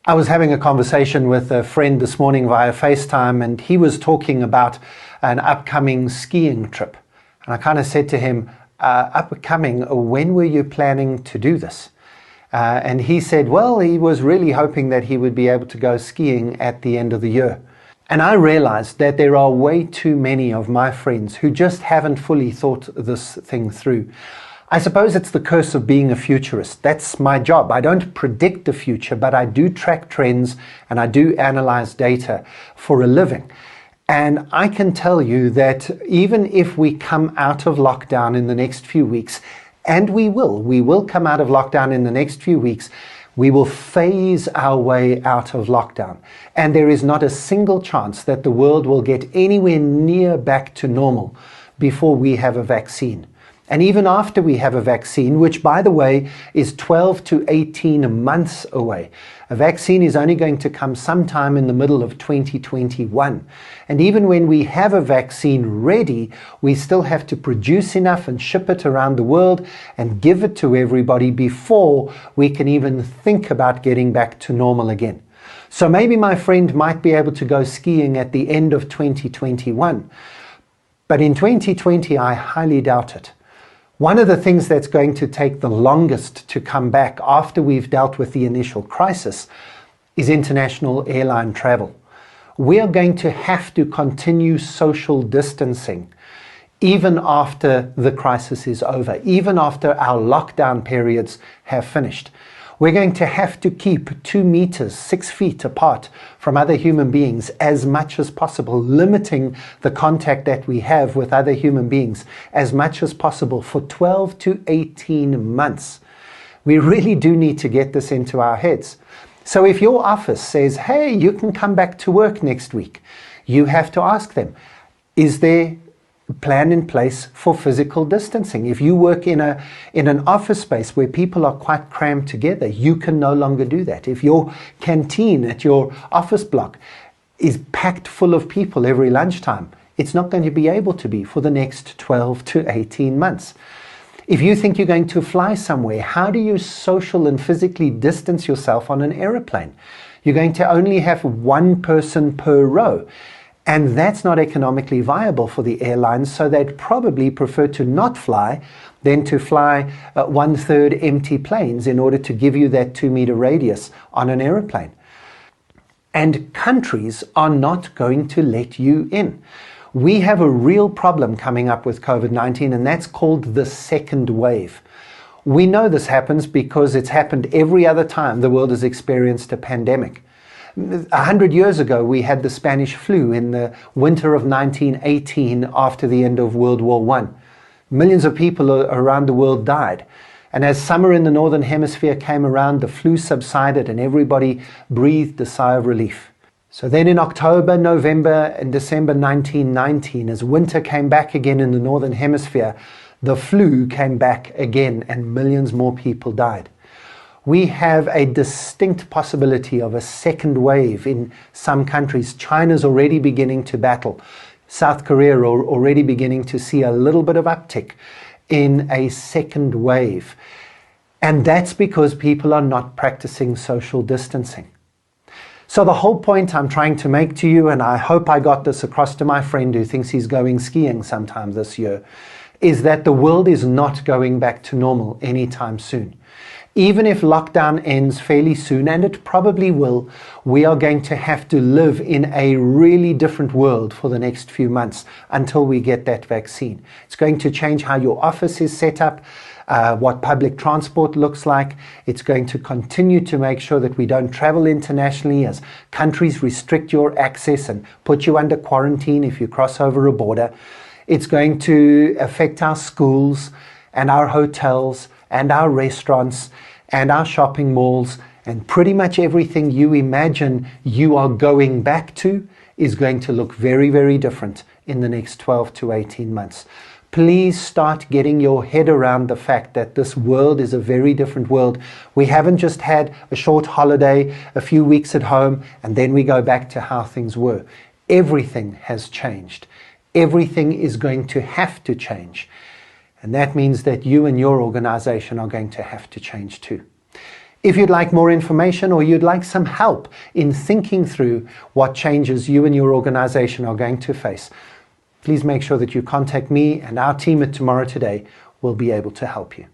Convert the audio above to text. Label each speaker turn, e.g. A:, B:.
A: I was having a conversation with a friend this morning via FaceTime, and he was talking about an upcoming skiing trip. And I kind of said to him, upcoming, when were you planning to do this? And he said, well, he was really hoping that he would be able to go skiing at the end of the year. And I realized that there are way too many of my friends who just haven't fully thought this thing through. I suppose it's the curse of being a futurist. That's my job. I don't predict the future, but I do track trends and I do analyze data for a living. And I can tell you that even if we come out of lockdown in the next few weeks, and we will come out of lockdown in the next few weeks, we will phase our way out of lockdown. And there is not a single chance that the world will get anywhere near back to normal before we have a vaccine. And even after we have a vaccine, which by the way is 12 to 18 months away, a vaccine is only going to come sometime in the middle of 2021. And even when we have a vaccine ready, we still have to produce enough and ship it around the world and give it to everybody before we can even think about getting back to normal again. So maybe my friend might be able to go skiing at the end of 2021. But in 2020, I highly doubt it. One of the things that's going to take the longest to come back after we've dealt with the initial crisis is international airline travel. We are going to have to continue social distancing even after the crisis is over, even after our lockdown periods have finished. We're going to have to keep 2 meters, 6 feet apart from other human beings as much as possible, limiting the contact that we have with other human beings as much as possible for 12 to 18 months. We really do need to get this into our heads. So if your office says, hey, you can come back to work next week, you have to ask them, is there plan in place for physical distancing? If you work in an office space where people are quite crammed together, you can no longer do that. If your canteen at your office block is packed full of people every lunchtime, it's not going to be able to be for the next 12 to 18 months. If you think you're going to fly somewhere, how do you social and physically distance yourself on an aeroplane? You're going to only have 1 person per row. And that's not economically viable for the airlines, so they'd probably prefer to not fly than to fly 1/3 empty planes in order to give you that 2-meter radius on an aeroplane. And countries are not going to let you in. We have a real problem coming up with COVID-19, and that's called the second wave. We know this happens because it's happened every other time the world has experienced a pandemic. 100 years ago, we had the Spanish flu in the winter of 1918 after the end of World War I. Millions of people around the world died. And as summer in the Northern Hemisphere came around, the flu subsided and everybody breathed a sigh of relief. So then in October, November and December 1919, as winter came back again in the Northern Hemisphere, the flu came back again and millions more people died. We have a distinct possibility of a second wave in some countries. China's already beginning to battle. South Korea are already beginning to see a little bit of uptick in a second wave. And that's because people are not practicing social distancing. So the whole point I'm trying to make to you, and I hope I got this across to my friend who thinks he's going skiing sometime this year, is that the world is not going back to normal anytime soon. Even if lockdown ends fairly soon, and it probably will, we are going to have to live in a really different world for the next few months until we get that vaccine. It's going to change how your office is set up, what public transport looks like. It's going to continue to make sure that we don't travel internationally as countries restrict your access and put you under quarantine if you cross over a border. It's going to affect our schools and our hotels and our restaurants and our shopping malls, and pretty much everything you imagine you are going back to is going to look very, very different in the next 12 to 18 months. Please start getting your head around the fact that this world is a very different world. We haven't just had a short holiday, a few weeks at home, and then we go back to how things were. Everything has changed. Everything is going to have to change. And that means that you and your organization are going to have to change too. If you'd like more information or you'd like some help in thinking through what changes you and your organization are going to face, please make sure that you contact me, and our team at Tomorrow Today will be able to help you.